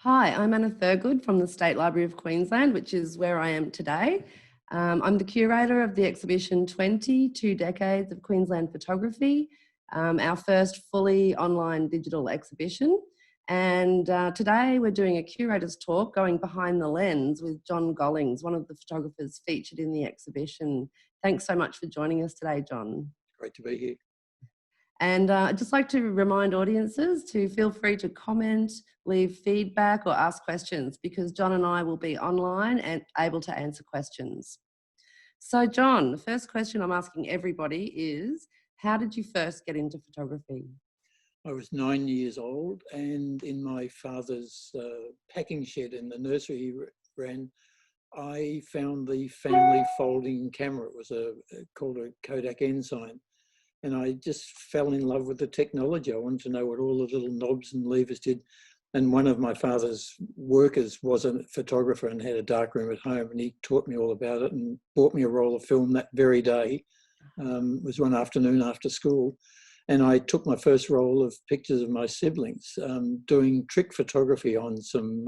Hi, I'm Anna Thurgood from the State Library of Queensland, which is where I am today. I'm the curator of the exhibition 22 Decades of Queensland Photography, our first fully online digital exhibition. And today we're doing a curator's talk going behind the lens with John Gollings, one of the photographers featured in the exhibition. Thanks so much for joining us today, John. Great to be here. And I'd just like to remind audiences to feel free to comment, leave feedback or ask questions because John and I will be online and able to answer questions. So John, the first question I'm asking everybody is, how did you first get into photography? I was 9 years old, and in my father's packing shed in the nursery he ran, I found the family folding camera. It was called a Kodak Ensign. And I just fell in love with the technology. I wanted to know what all the little knobs and levers did. And one of my father's workers was a photographer and had a darkroom at home, and he taught me all about it and bought me a roll of film that very day. It was one afternoon after school. And I took my first roll of pictures of my siblings doing trick photography on some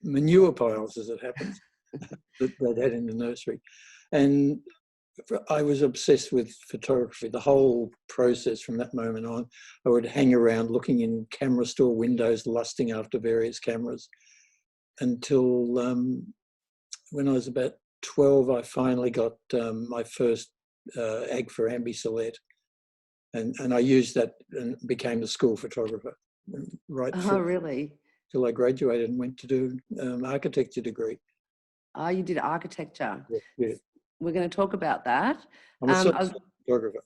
manure piles, as it happens, that they'd had in the nursery. And I was obsessed with photography, the whole process from that moment on. I would hang around looking in camera store windows, lusting after various cameras until when I was about 12, I finally got my first Agfa Ambi-Select. And I used that and became a school photographer right Oh, really? till I graduated and went to do architecture degree. Oh, you did architecture. Yeah. We're going to talk about that. I'm a self-photographer.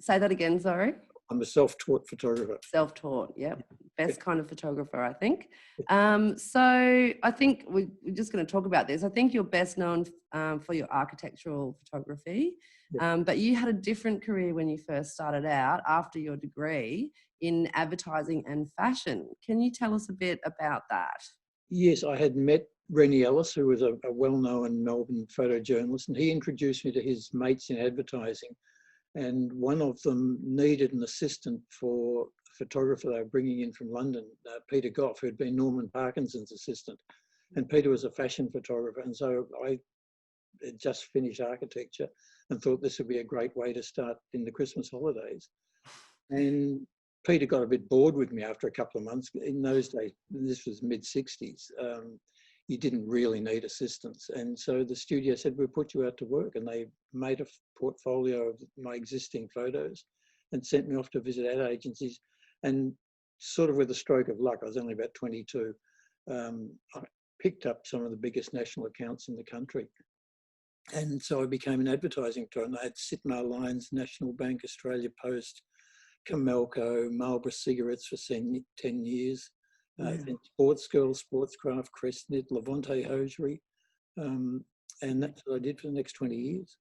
Say that again, sorry. I'm a self-taught photographer. Self-taught, yep. Best kind of photographer, I think. So I think we're just going to talk about this. I think you're best known for your architectural photography, but you had a different career when you first started out after your degree in advertising and fashion. Can you tell us a bit about that? Yes, I had met Rennie Ellis, who was a well-known Melbourne photojournalist, and he introduced me to his mates in advertising. And one of them needed an assistant for a photographer they were bringing in from London, Peter Goff, who had been Norman Parkinson's assistant. And Peter was a fashion photographer. And so I had just finished architecture and thought this would be a great way to start in the Christmas holidays. And Peter got a bit bored with me after a couple of months. In those days, this was mid-60s, you didn't really need assistants. And so the studio said, we'll put you out to work. And they made a portfolio of my existing photos and sent me off to visit ad agencies. And sort of with a stroke of luck, I was only about 22, I picked up some of the biggest national accounts in the country. And so I became an advertising photographer. I had Sitmar Lines, National Bank, Australia Post, Comelco, Marlboro Cigarettes for 10 years. Then Sports Girl, Sportscraft, Crestnet, Levante Hosiery. And that's what I did for the next 20 years.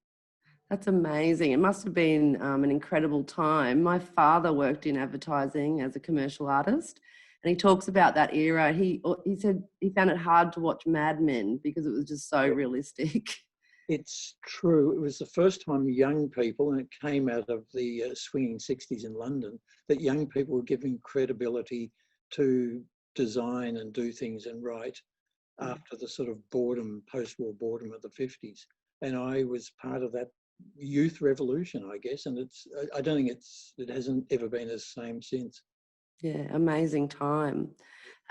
That's amazing. It must have been an incredible time. My father worked in advertising as a commercial artist, and he talks about that era. He said he found it hard to watch Mad Men because it was just so realistic. It's true. It was the first time young people, and it came out of the swinging 60s in London, that young people were giving credibility to design and do things and write after the sort of boredom, post-war boredom of the 50s. And I was part of that youth revolution, I guess. And I don't think it hasn't ever been the same since. Yeah, amazing time.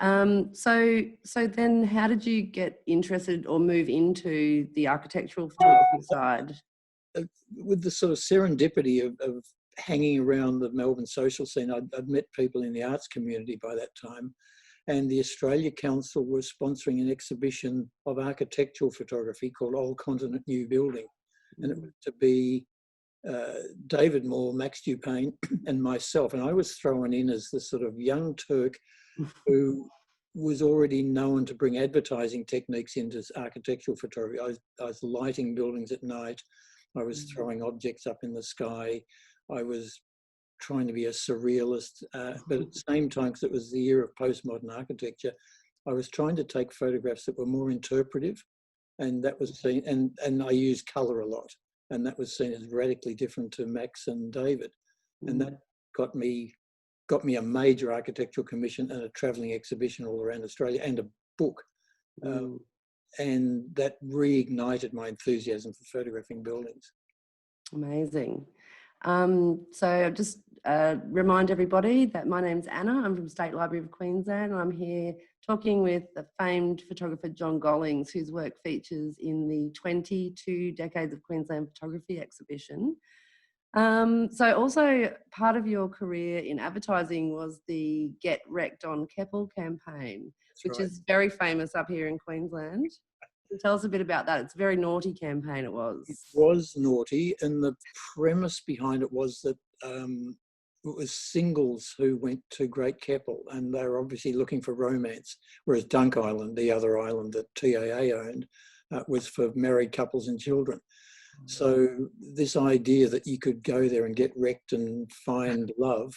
So then how did you get interested or move into the architectural photography side? With the sort of serendipity of hanging around the Melbourne social scene, I'd met people in the arts community by that time. And the Australia Council was sponsoring an exhibition of architectural photography called Old Continent New Building. And it was to be David Moore, Max Dupain, and myself. And I was thrown in as the sort of young Turk who was already known to bring advertising techniques into architectural photography. I was lighting buildings at night. I was throwing objects up in the sky. I was trying to be a surrealist, but at the same time, because it was the year of postmodern architecture, I was trying to take photographs that were more interpretive, and that was seen, and I used colour a lot, and that was seen as radically different to Max and David, and that got me got me a major architectural commission and a travelling exhibition all around Australia and a book. And that reignited my enthusiasm for photographing buildings. Amazing. So just remind everybody that my name's Anna. I'm from State Library of Queensland, and I'm here talking with the famed photographer John Gollings, whose work features in the 22 Decades of Queensland Photography exhibition. So also part of your career in advertising was the Get Wrecked on Keppel campaign, which is very famous up here in Queensland. Tell us a bit about that. It's a very naughty campaign, it was. It was naughty, and the premise behind it was that it was singles who went to Great Keppel, and they were obviously looking for romance, whereas Dunk Island, the other island that TAA owned, was for married couples and children. So this idea that you could go there and get wrecked and find love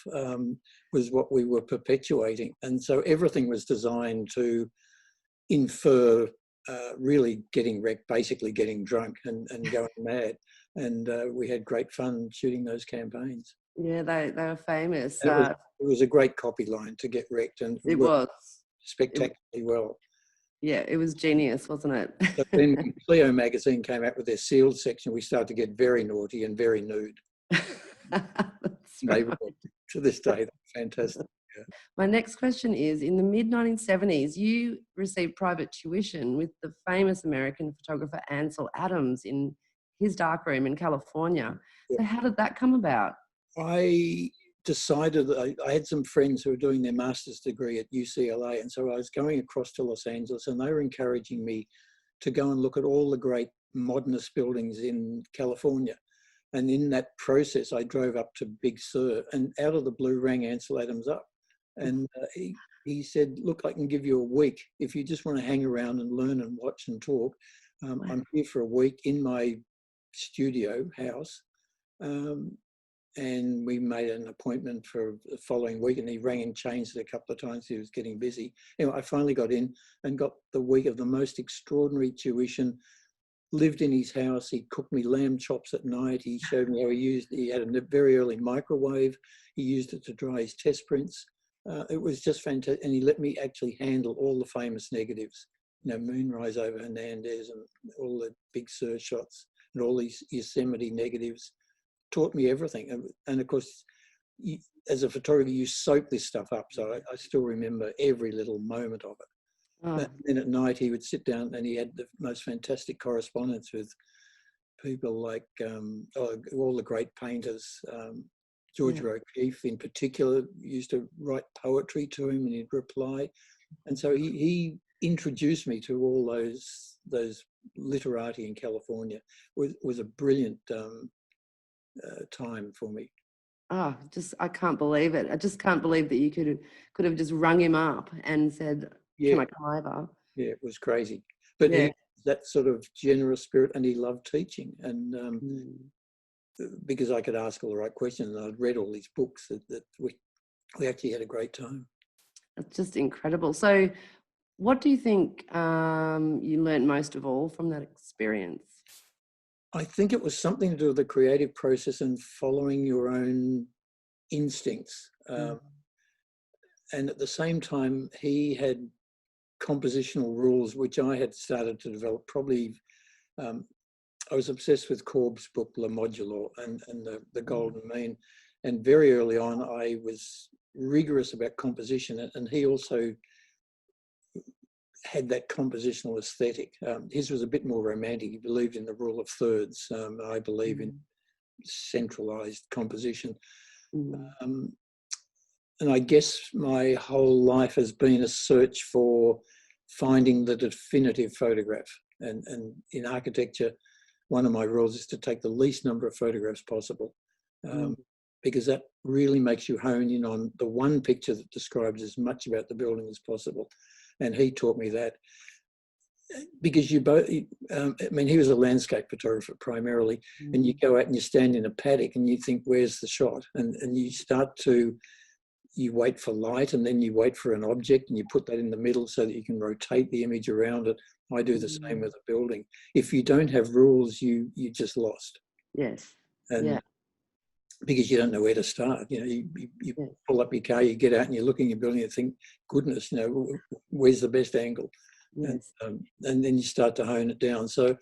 was what we were perpetuating. And so everything was designed to infer really getting wrecked, basically getting drunk and going mad. And we had great fun shooting those campaigns. Yeah, they were famous. It was a great copy line, to get wrecked, and it was spectacularly well. Yeah, it was genius, wasn't it? But then when Cleo magazine came out with their sealed section, we started to get very naughty and very nude. Right. To this day, fantastic. Yeah. My next question is, in the mid-1970s, you received private tuition with the famous American photographer Ansel Adams in his darkroom in California. Yeah. So how did that come about? I decided that I had some friends who were doing their master's degree at UCLA, and so I was going across to Los Angeles, and they were encouraging me to go and look at all the great modernist buildings in California. And in that process, I drove up to Big Sur, and out of the blue rang Ansel Adams up. And he said, look, I can give you a week if you just want to hang around and learn and watch and talk. I'm here for a week in my studio house. And we made an appointment for the following week, and he rang and changed it a couple of times. He was getting busy. Anyway, I finally got in and got the week of the most extraordinary tuition. Lived in his house. He cooked me lamb chops at night. He showed me how he had a very early microwave. He used it to dry his test prints. It was just fantastic. And he let me actually handle all the famous negatives, you know, Moonrise over Hernandez and all the Big Sur shots and all these Yosemite negatives. Taught me everything. And of course, as a photographer, you soak this stuff up. So I still remember every little moment of it. Oh. And then at night, he would sit down and he had the most fantastic correspondence with people like all the great painters. Georgia O'Keeffe in particular used to write poetry to him, and he'd reply. And so he introduced me to all those literati in California. Was a brilliant time for me. Oh, I can't believe it. I just can't believe that you could have just rung him up and said, can I come over? Yeah, it was crazy. But he had that sort of generous spirit, and he loved teaching. And because I could ask all the right questions, and I'd read all these books, that we actually had a great time. That's just incredible. So what do you think you learned most of all from that experience? I think it was something to do with the creative process and following your own instincts. And at the same time, he had compositional rules, which I had started to develop. Probably, I was obsessed with Corb's book, Le Modulo, and the Golden Mean. And very early on, I was rigorous about composition, and he also had that compositional aesthetic. His was a bit more romantic. He believed in the rule of thirds. I believe in centralized composition. And I guess my whole life has been a search for finding the definitive photograph. And in architecture, one of my rules is to take the least number of photographs possible, because that really makes you hone in on the one picture that describes as much about the building as possible. And he taught me that, because you both, I mean, he was a landscape photographer primarily, and you go out and you stand in a paddock and you think, where's the shot? And you wait for light, and then you wait for an object and you put that in the middle so that you can rotate the image around it. I do the same with a building. If you don't have rules, you just lost. Yes. And because you don't know where to start. You know, you pull up your car, you get out and you're looking at your building and think, goodness, you know, where's the best angle? Yes. And then you start to hone it down. So,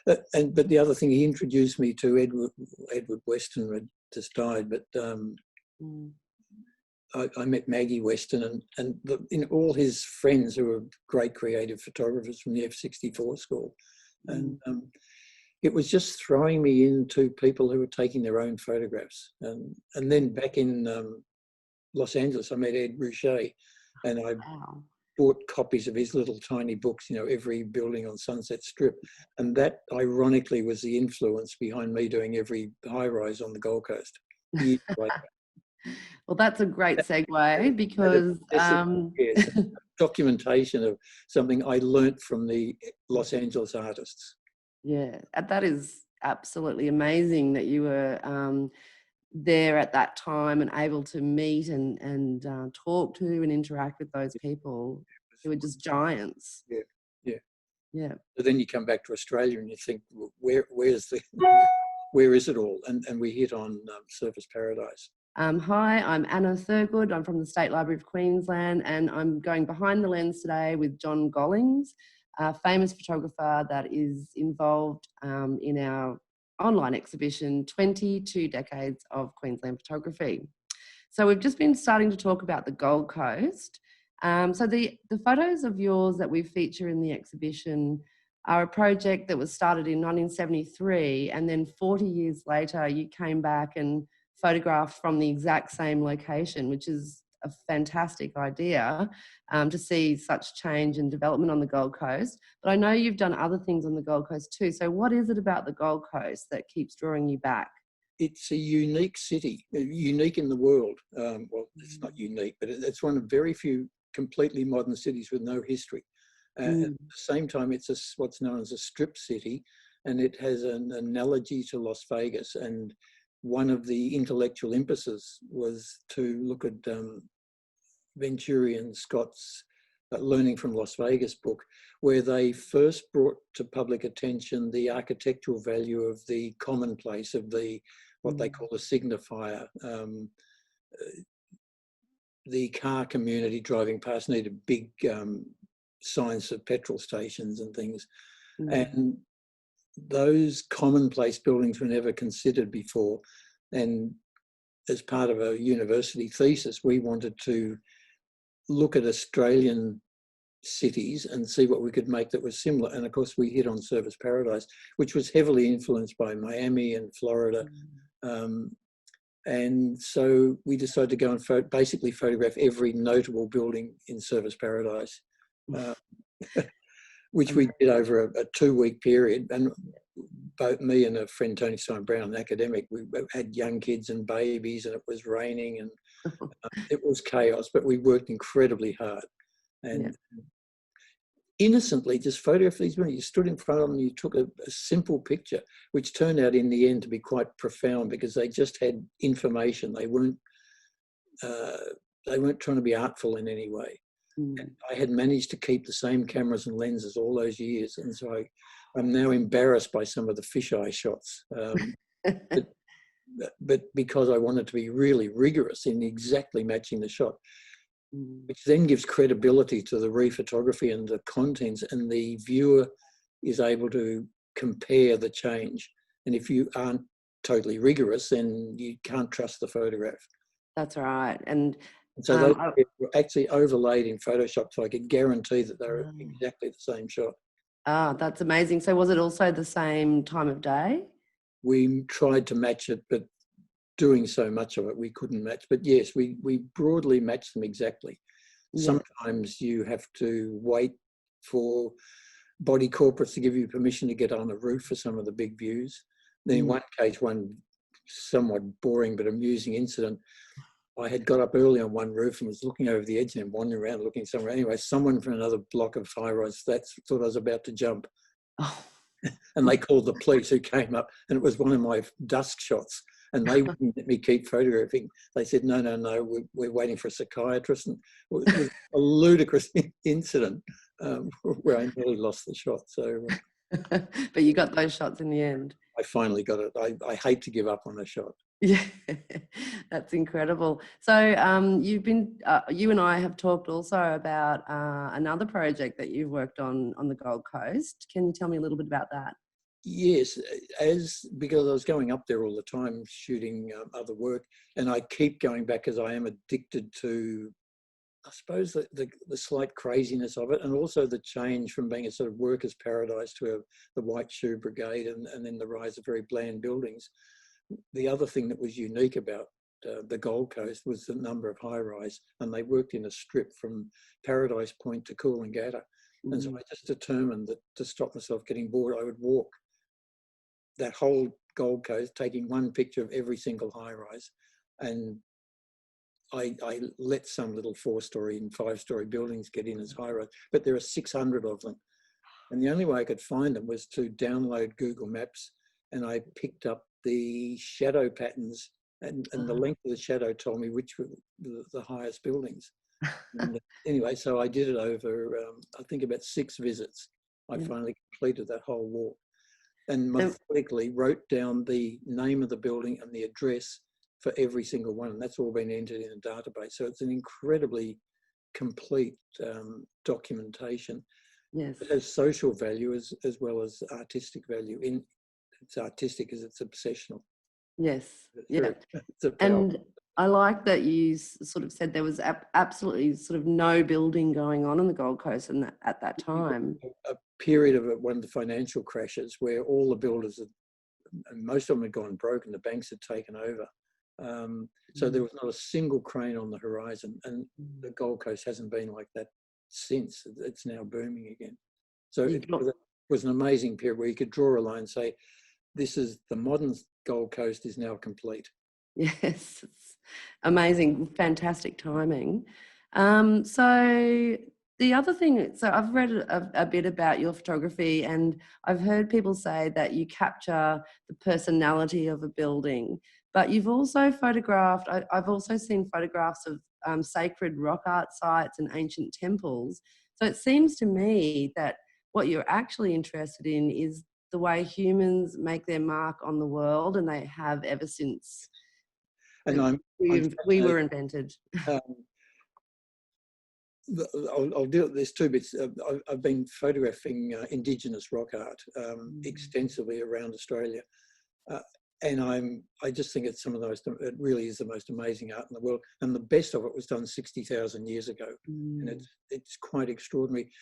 but the other thing, he introduced me to Edward Weston, who had just died, but I met Maggie Weston and all his friends who were great creative photographers from the F64 school. And it was just throwing me into people who were taking their own photographs. And then back in Los Angeles, I met Ed Ruscha, and I bought copies of his little tiny books, you know, Every Building on Sunset Strip. And that, ironically, was the influence behind me doing every high-rise on the Gold Coast. Well, that's a great segue because documentation of something I learnt from the Los Angeles artists. Yeah, that is absolutely amazing that you were there at that time and able to meet and talk to and interact with those people who were just giants. Yeah. But then you come back to Australia and you think, well, where is it all? And we hit on Surfers Paradise. Hi, I'm Anna Thurgood. I'm from the State Library of Queensland, and I'm going behind the lens today with John Gollings, a famous photographer that is involved in our online exhibition, 22 Decades of Queensland Photography. So we've just been starting to talk about the Gold Coast. So the photos of yours that we feature in the exhibition are a project that was started in 1973, and then 40 years later you came back and photographed from the exact same location, which is a fantastic idea to see such change and development on the Gold Coast. But I know you've done other things on the Gold Coast too. So what is it about the Gold Coast that keeps drawing you back? It's a unique city, unique in the world. Well, it's not unique, but it's one of very few completely modern cities with no history. At the same time, it's what's known as a strip city, and it has an analogy to Las Vegas. And one of the intellectual impetuses was to look at Venturi and Scott's Learning from Las Vegas book, where they first brought to public attention the architectural value of the commonplace, of what they call a signifier. The car community driving past needed big signs of petrol stations and things. And those commonplace buildings were never considered before. And as part of a university thesis, we wanted to look at Australian cities and see what we could make that was similar. And of course, we hit on Surfers Paradise, which was heavily influenced by Miami and Florida. And so we decided to go and basically photograph every notable building in Surfers Paradise, which we did over a 2-week period. And both me and a friend, Tony Stein Brown, an academic, we had young kids and babies, and it was raining and it was chaos, but we worked incredibly hard. And innocently just photographed these women. You stood in front of them, you took a simple picture, which turned out in the end to be quite profound because they just had information. They weren't trying to be artful in any way. I had managed to keep the same cameras and lenses all those years, and so I'm now embarrassed by some of the fisheye shots. But because I wanted to be really rigorous in exactly matching the shot, which then gives credibility to the rephotography and the contents, and the viewer is able to compare the change. And if you aren't totally rigorous, then you can't trust the photograph. That's right. And so those were actually overlaid in Photoshop, so I could guarantee that they were exactly the same shot. Ah, that's amazing. So was it also the same time of day? We tried to match it, but doing so much of it, we couldn't match. But yes, we broadly matched them exactly. Sometimes you have to wait for body corporates to give you permission to get on a roof for some of the big views. Then in one case, one somewhat boring but amusing incident, I had got up early on one roof and was looking over the edge and wandering around looking somewhere. Anyway, someone from another block of high-rise flats thought I was about to jump. And they called the police, who came up, and it was one of my dusk shots. And they wouldn't let me keep photographing. They said, no, we're waiting for a psychiatrist. And it was a ludicrous incident where I nearly lost the shot. So, but you got those shots in the end. I finally got it. I hate to give up on a shot. Yeah, that's incredible. So you and I have talked also about another project that you've worked on the Gold Coast. Can you tell me a little bit about that? Yes, because I was going up there all the time shooting other work, and I keep going back as I am addicted to, I suppose, the slight craziness of it, and also the change from being a sort of workers' paradise to the White Shoe Brigade, and then the rise of very bland buildings. The other thing that was unique about the Gold Coast was the number of high-rise, and they worked in a strip from Paradise Point to Coolangatta. And so I just determined that to stop myself getting bored, I would walk that whole Gold Coast, taking one picture of every single high-rise, and I let some little 4-story and 5-story buildings get in as high-rise, but there are 600 of them. And the only way I could find them was to download Google Maps, and I picked up the shadow patterns, and the length of the shadow told me which were the highest buildings. And anyway, so I did it over, I think, about 6 visits. I finally completed that whole walk, and methodically wrote down the name of the building and the address for every single one. And that's all been entered in a database. So it's an incredibly complete documentation. Yes. It has social value as well as artistic value. It's artistic as it's obsessional. Yes. It's and I like that you sort of said there was absolutely sort of no building going on the Gold Coast at that time. A period of one of the financial crashes where all the builders, and most of them had gone broke and the banks had taken over. So there was not a single crane on the horizon, and the Gold Coast hasn't been like that since. It's now booming again. So it was an amazing period where you could draw a line and say, this is the modern Gold Coast is now complete. Yes, it's amazing, fantastic timing. So the other thing, so I've read a bit about your photography, and I've heard people say that you capture the personality of a building, but you've also photographed, I've also seen photographs of sacred rock art sites and ancient temples. So it seems to me that what you're actually interested in is the way humans make their mark on the world, and they have ever since and we were invented. I'll do it. There's 2 bits. I've been photographing Indigenous rock art extensively around Australia, and I just think it's some of the most. It really is the most amazing art in the world, and the best of it was done 60,000 years ago, and it's quite extraordinary.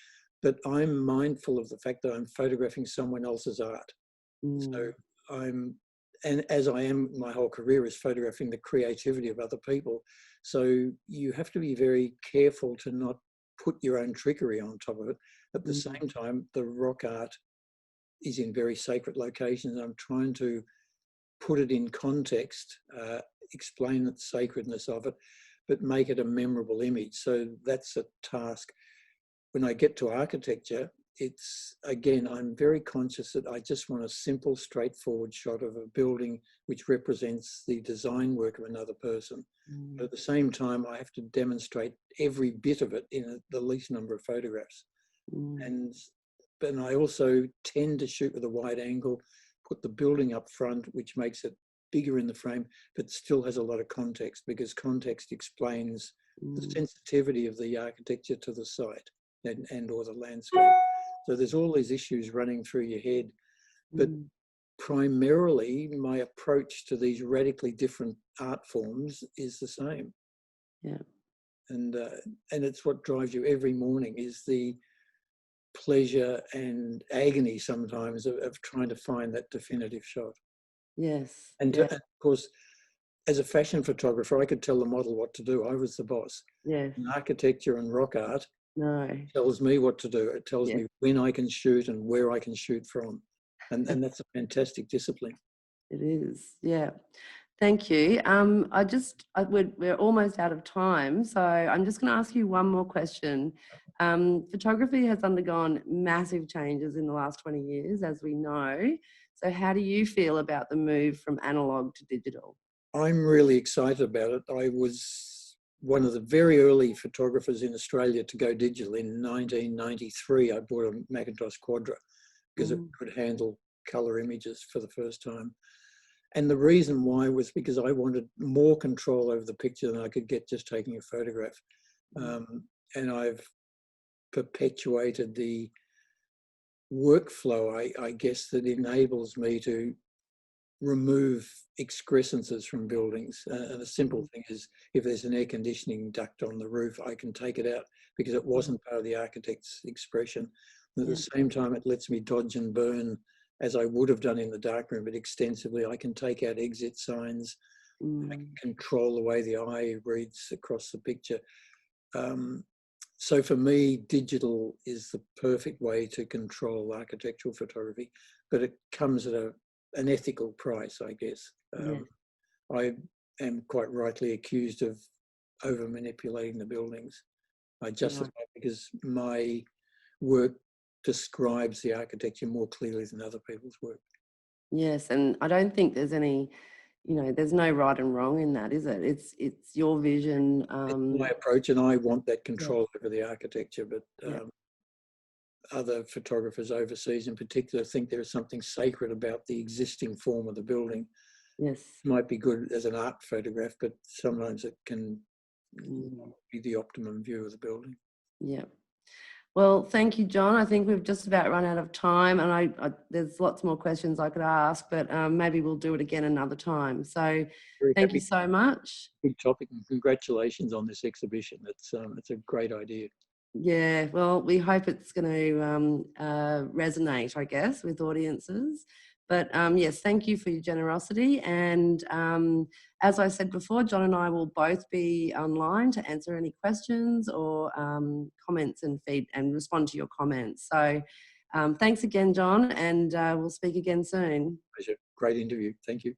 But I'm mindful of the fact that I'm photographing someone else's art, so and as I am, my whole career is photographing the creativity of other people. So you have to be very careful to not put your own trickery on top of it. At the same time, the rock art is in very sacred locations. I'm trying to put it in context, explain the sacredness of it, but make it a memorable image. So that's a task. When I get to architecture, it's, again, I'm very conscious that I just want a simple, straightforward shot of a building which represents the design work of another person. But at the same time, I have to demonstrate every bit of it in the least number of photographs. And I also tend to shoot with a wide angle, put the building up front, which makes it bigger in the frame, but still has a lot of context, because context explains the sensitivity of the architecture to the site and or the landscape. So there's all these issues running through your head, but primarily my approach to these radically different art forms is the same. Yeah. And it's what drives you every morning, is the pleasure and agony sometimes of trying to find that definitive shot. Yes. And of course, as a fashion photographer, I could tell the model what to do. I was the boss. Yes. In architecture and rock art, it tells me what to do. It tells me when I can shoot and where I can shoot from. And that's a fantastic discipline. It is, yeah. Thank you. We're almost out of time, so I'm just going to ask you one more question. Photography has undergone massive changes in the last 20 years, as we know. So how do you feel about the move from analog to digital? I'm really excited about it. I was one of the very early photographers in Australia to go digital. In 1993, I bought a Macintosh Quadra because it could handle colour images for the first time. And the reason why was because I wanted more control over the picture than I could get just taking a photograph. And I've perpetuated the workflow, I guess, that enables me to remove excrescences from buildings. And a simple thing is, if there's an air conditioning duct on the roof, I can take it out because it wasn't part of the architect's expression. And at the same time, it lets me dodge and burn as I would have done in the darkroom, but extensively. I can take out exit signs. I can control the way the eye reads across the picture. So for me, digital is the perfect way to control architectural photography, but it comes at an ethical price, I guess. I am quite rightly accused of over manipulating the buildings. I justify it because my work describes the architecture more clearly than other people's work. Yes, and I don't think there's any, there's no right and wrong in that, is it? It's your vision. It's my approach, and I want that control over the architecture, but other photographers overseas in particular think there is something sacred about the existing form of the building. Yes. It might be good as an art photograph, but sometimes it can be the optimum view of the building. Yeah. Well, thank you, John. I think we've just about run out of time, and I there's lots more questions I could ask, but maybe we'll do it again another time. So thank you so much. Good topic, and congratulations on this exhibition. It's a great idea. Yeah, well, we hope it's going to resonate, I guess, with audiences. But yes, thank you for your generosity. And as I said before, John and I will both be online to answer any questions or comments and respond to your comments. So thanks again, John, and we'll speak again soon. Pleasure. Great interview. Thank you.